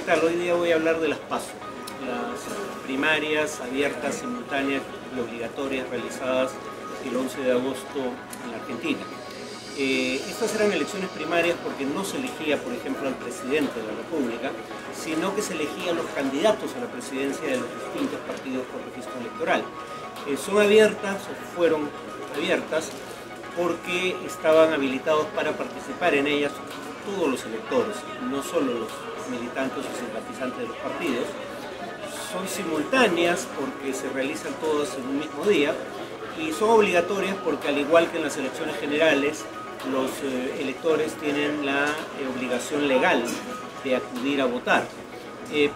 tal? Hoy día voy a hablar de las PASO, las primarias abiertas, simultáneas y obligatorias realizadas el 11 de agosto en la Argentina. Estas eran elecciones primarias porque no se elegía, por ejemplo, al presidente de la República, sino que se elegían los candidatos a la presidencia de los distintos partidos por registro electoral. Son abiertas o fueron abiertas porque estaban habilitados para participar en ellas todos los electores, no solo los militantes o simpatizantes de los partidos. Son simultáneas porque se realizan todas en un mismo día y son obligatorias porque, al igual que en las elecciones generales, los electores tienen la obligación legal de acudir a votar.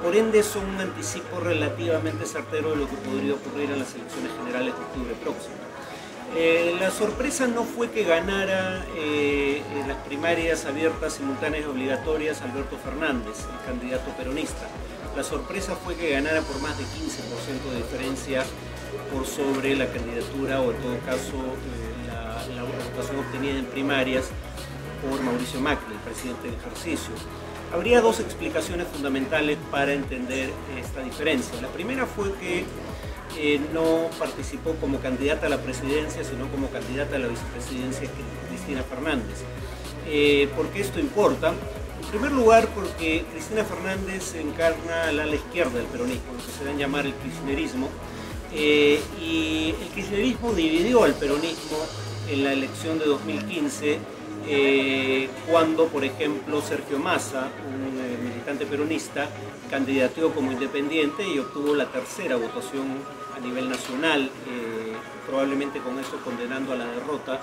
Por ende, son un anticipo relativamente certero de lo que podría ocurrir en las elecciones generales de octubre próximo. La sorpresa no fue que ganara en las primarias abiertas, simultáneas y obligatorias Alberto Fernández, el candidato peronista. La sorpresa fue que ganara por más de 15% de diferencia por sobre la candidatura, o en todo caso la votación obtenida en primarias por Mauricio Macri, el presidente del ejercicio. Habría dos explicaciones fundamentales para entender esta diferencia. La primera fue que no participó como candidata a la presidencia, sino como candidata a la vicepresidencia, Cristina Fernández. ¿Por qué esto importa? En primer lugar, porque Cristina Fernández encarna al ala izquierda del peronismo, lo que se da en llamar el kirchnerismo, y el kirchnerismo dividió al peronismo en la elección de 2015, cuando, por ejemplo, Sergio Massa, un militante peronista, candidateó como independiente y obtuvo la tercera votación a nivel nacional, probablemente con eso condenando a la derrota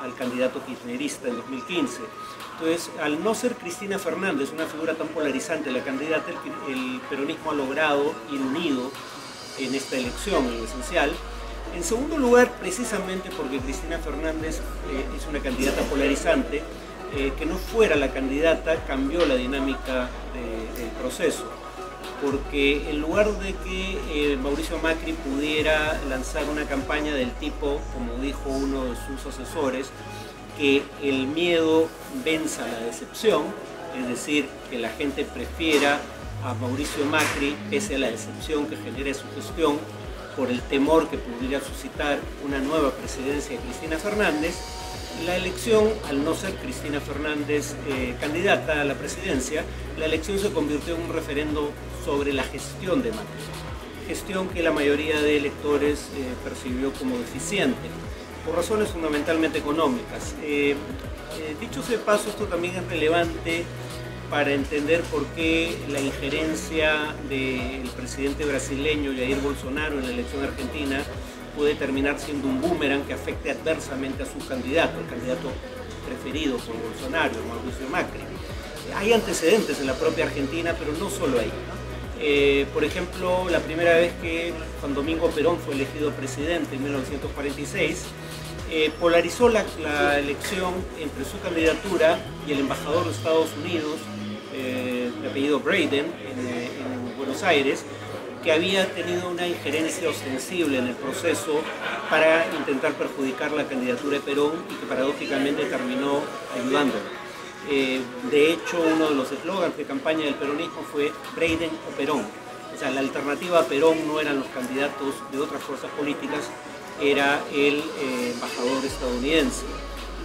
al candidato kirchnerista en 2015. Entonces, al no ser Cristina Fernández una figura tan polarizante la candidata, el peronismo ha logrado ir unido en esta elección, en lo esencial. En segundo lugar, precisamente porque Cristina Fernández es una candidata polarizante, que no fuera la candidata cambió la dinámica del proceso, porque en lugar de que Mauricio Macri pudiera lanzar una campaña del tipo, como dijo uno de sus asesores, que el miedo venza la decepción, es decir, que la gente prefiera a Mauricio Macri pese a la decepción que genere su gestión, por el temor que pudiera suscitar una nueva presidencia de Cristina Fernández. La elección, al no ser Cristina Fernández candidata a la presidencia, la elección se convirtió en un referendo sobre la gestión de Macri, gestión que la mayoría de electores percibió como deficiente, por razones fundamentalmente económicas. Dicho sea de paso, esto también es relevante para entender por qué la injerencia del presidente brasileño Jair Bolsonaro en la elección argentina puede terminar siendo un boomerang que afecte adversamente a su candidato, el candidato preferido por Bolsonaro, Mauricio Macri. Hay antecedentes en la propia Argentina, pero no solo ahí, ¿no? Por ejemplo, la primera vez que Juan Domingo Perón fue elegido presidente en 1946, polarizó la elección entre su candidatura y el embajador de Estados Unidos, de apellido Braden, en Buenos Aires, que había tenido una injerencia ostensible en el proceso para intentar perjudicar la candidatura de Perón y que paradójicamente terminó ayudándolo. De hecho, uno de los eslogans de campaña del peronismo fue Braden o Perón. O sea, la alternativa a Perón no eran los candidatos de otras fuerzas políticas, era el embajador estadounidense.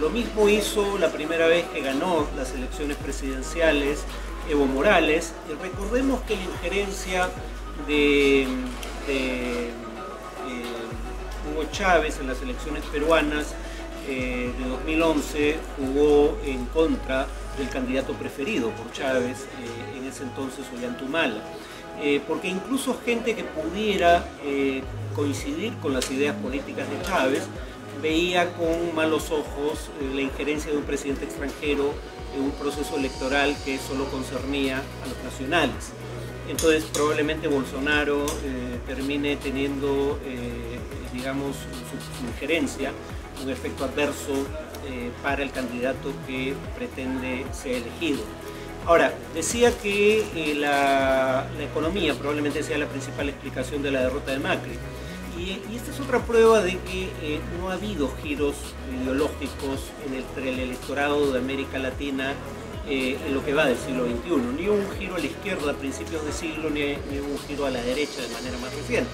Lo mismo hizo la primera vez que ganó las elecciones presidenciales Evo Morales, y recordemos que la injerencia de Hugo Chávez en las elecciones peruanas de 2011 jugó en contra del candidato preferido por Chávez, en ese entonces Ollanta, porque incluso gente que pudiera coincidir con las ideas políticas de Chávez veía con malos ojos la injerencia de un presidente extranjero en un proceso electoral que solo concernía a los nacionales. Entonces probablemente Bolsonaro termine teniendo, digamos, su injerencia, un efecto adverso para el candidato que pretende ser elegido. Ahora, decía que la economía probablemente sea la principal explicación de la derrota de Macri. Y esta es otra prueba de que no ha habido giros ideológicos entre el electorado de América Latina en lo que va del siglo XXI. Ni un giro a la izquierda a principios de siglo, ni un giro a la derecha de manera más reciente.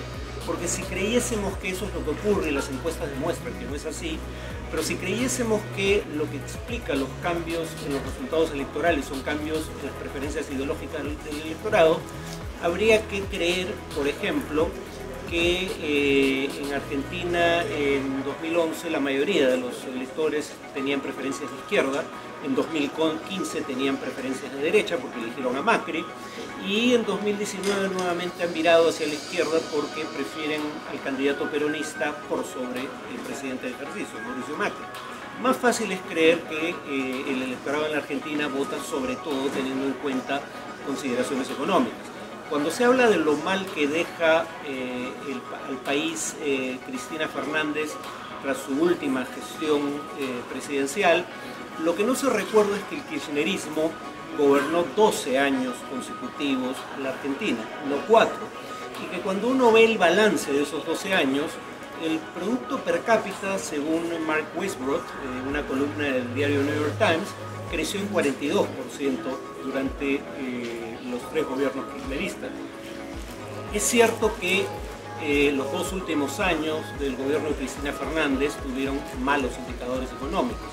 Porque si creyésemos que eso es lo que ocurre, y las encuestas demuestran que no es así, pero si creyésemos que lo que explica los cambios en los resultados electorales son cambios en las preferencias ideológicas del electorado, habría que creer, por ejemplo, que en Argentina en 2011 la mayoría de los electores tenían preferencias de izquierda, en 2015 tenían preferencias de derecha porque eligieron a Macri, y en 2019 nuevamente han virado hacia la izquierda porque prefieren al candidato peronista por sobre el presidente de ejercicio, Mauricio Macri. Más fácil es creer que el electorado en la Argentina vota sobre todo teniendo en cuenta consideraciones económicas. Cuando se habla de lo mal que deja al país Cristina Fernández tras su última gestión presidencial, lo que no se recuerda es que el kirchnerismo gobernó 12 años consecutivos a la Argentina, no 4, y que cuando uno ve el balance de esos 12 años, el producto per cápita, según Mark Westbrook, una columna del diario New York Times, creció en 42% durante los 3 gobiernos kirchneristas. Es cierto que los 2 últimos años del gobierno de Cristina Fernández tuvieron malos indicadores económicos,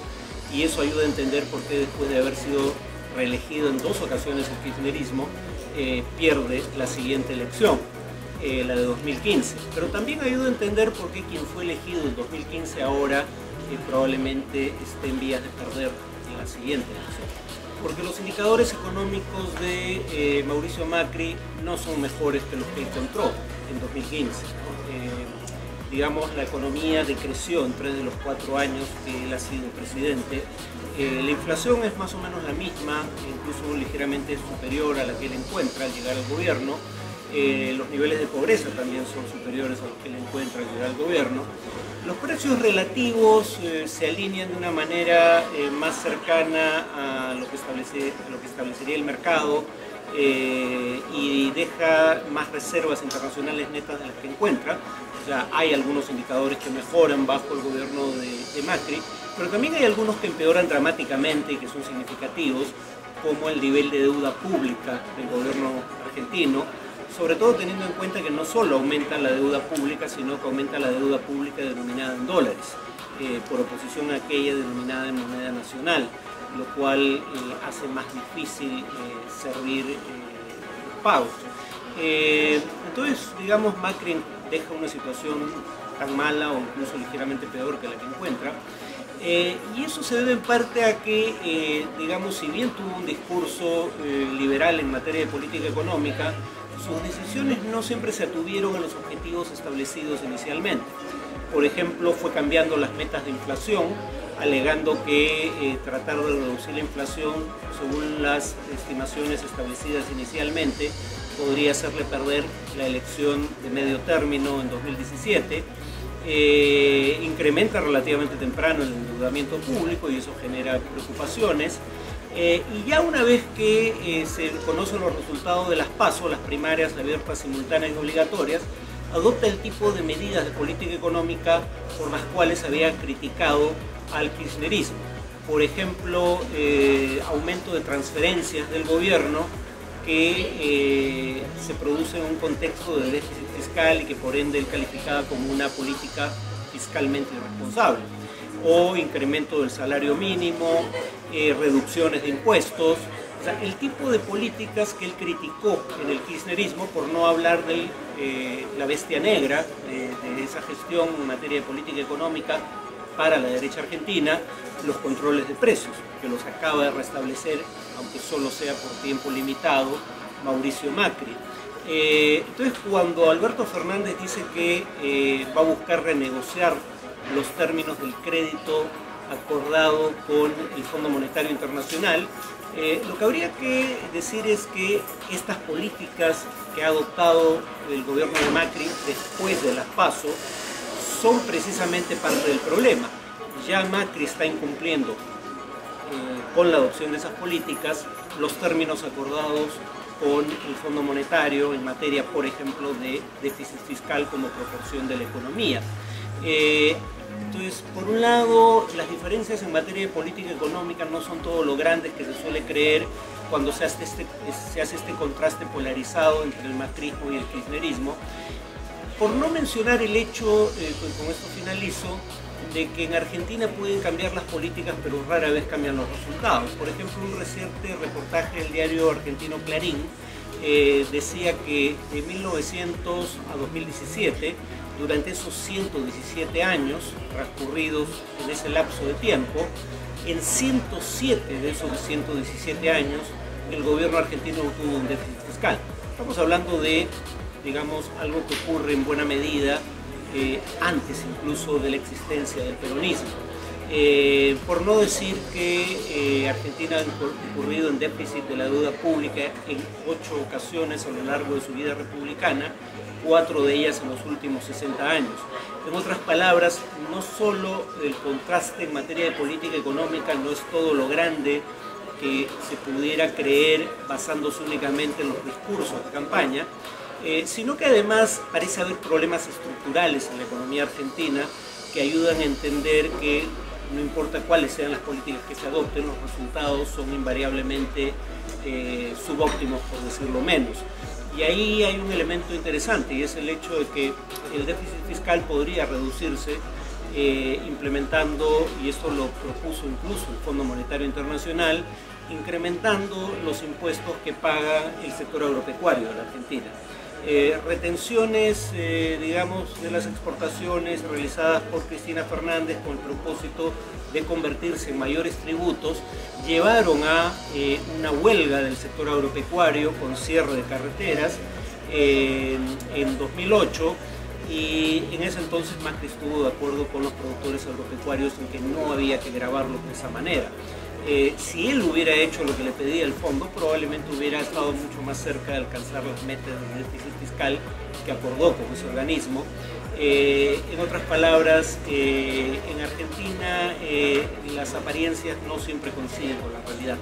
y eso ayuda a entender por qué después de haber sido reelegido en 2 ocasiones el kirchnerismo, pierde la siguiente elección, la de 2015. Pero también ayuda a entender por qué quien fue elegido en 2015 ahora probablemente esté en vías de perder en la siguiente elección. Porque los indicadores económicos de Mauricio Macri no son mejores que los que encontró en 2015. Digamos, la economía decreció en 3 de los 4 años que él ha sido presidente. La inflación es más o menos la misma, incluso ligeramente superior a la que él encuentra al llegar al gobierno. Los niveles de pobreza también son superiores a los que él encuentra al llegar al gobierno. Los precios relativos se alinean de una manera más cercana a lo que establecería el mercado, y deja más reservas internacionales netas de las que encuentra. O sea, hay algunos indicadores que mejoran bajo el gobierno de Macri, pero también hay algunos que empeoran dramáticamente y que son significativos, como el nivel de deuda pública del gobierno argentino, sobre todo teniendo en cuenta que no solo aumenta la deuda pública, sino que aumenta la deuda pública denominada en dólares, por oposición a aquella denominada en moneda nacional, lo cual hace más difícil servir pagos. Entonces, digamos, Macri deja una situación tan mala o incluso ligeramente peor que la que encuentra, y eso se debe en parte a que, digamos, si bien tuvo un discurso liberal en materia de política económica, sus decisiones no siempre se atuvieron a los objetivos establecidos inicialmente. Por ejemplo, fue cambiando las metas de inflación, alegando que tratar de reducir la inflación según las estimaciones establecidas inicialmente podría hacerle perder la elección de medio término en 2017. Incrementa relativamente temprano el endeudamiento público y eso genera preocupaciones. Y ya una vez que se conocen los resultados de las PASO, las primarias abiertas, simultáneas y obligatorias, adopta el tipo de medidas de política económica por las cuales había criticado al kirchnerismo. Por ejemplo, aumento de transferencias del gobierno que se produce en un contexto de déficit fiscal y que por ende él calificaba como una política fiscalmente irresponsable, o incremento del salario mínimo, reducciones de impuestos. O sea, el tipo de políticas que él criticó en el kirchnerismo, por no hablar de la bestia negra de esa gestión en materia de política económica para la derecha argentina, los controles de precios, que los acaba de restablecer, aunque solo sea por tiempo limitado, Mauricio Macri. Entonces, cuando Alberto Fernández dice que va a buscar renegociar los términos del crédito acordado con el Fondo Monetario Internacional, lo que habría que decir es que estas políticas que ha adoptado el gobierno de Macri después de las PASO son precisamente parte del problema. Ya Macri está incumpliendo con la adopción de esas políticas los términos acordados con el Fondo Monetario en materia, por ejemplo, de déficit fiscal como proporción de la economía. Entonces, por un lado, las diferencias en materia de política económica no son todo lo grandes que se suele creer cuando se hace este contraste polarizado entre el macrismo y el kirchnerismo. Por no mencionar el hecho, con esto finalizo, de que en Argentina pueden cambiar las políticas, pero rara vez cambian los resultados. Por ejemplo, un reciente reportaje del diario argentino Clarín decía que de 1900 a 2017, durante esos 117 años transcurridos en ese lapso de tiempo, en 107 de esos 117 años, el gobierno argentino tuvo un déficit fiscal. Estamos hablando de, digamos, algo que ocurre en buena medida antes incluso de la existencia del peronismo. Por no decir que Argentina ha incurrido en déficit de la deuda pública en 8 ocasiones a lo largo de su vida republicana, 4 de ellas en los últimos 60 años. En otras palabras, no solo el contraste en materia de política económica no es todo lo grande que se pudiera creer basándose únicamente en los discursos de campaña, sino que además parece haber problemas estructurales en la economía argentina que ayudan a entender que no importa cuáles sean las políticas que se adopten, los resultados son invariablemente subóptimos, por decirlo menos. Y ahí hay un elemento interesante, y es el hecho de que el déficit fiscal podría reducirse implementando, y esto lo propuso incluso el Fondo Monetario Internacional, incrementando los impuestos que paga el sector agropecuario de la Argentina. Retenciones, digamos, de las exportaciones realizadas por Cristina Fernández con el propósito de convertirse en mayores tributos, llevaron a una huelga del sector agropecuario con cierre de carreteras en 2008, y en ese entonces Macri estuvo de acuerdo con los productores agropecuarios en que no había que grabarlos de esa manera. Si él hubiera hecho lo que le pedía el fondo, probablemente hubiera estado mucho más cerca de alcanzar las metas de déficit fiscal que acordó con ese organismo. En otras palabras, en Argentina las apariencias no siempre coinciden con la realidad.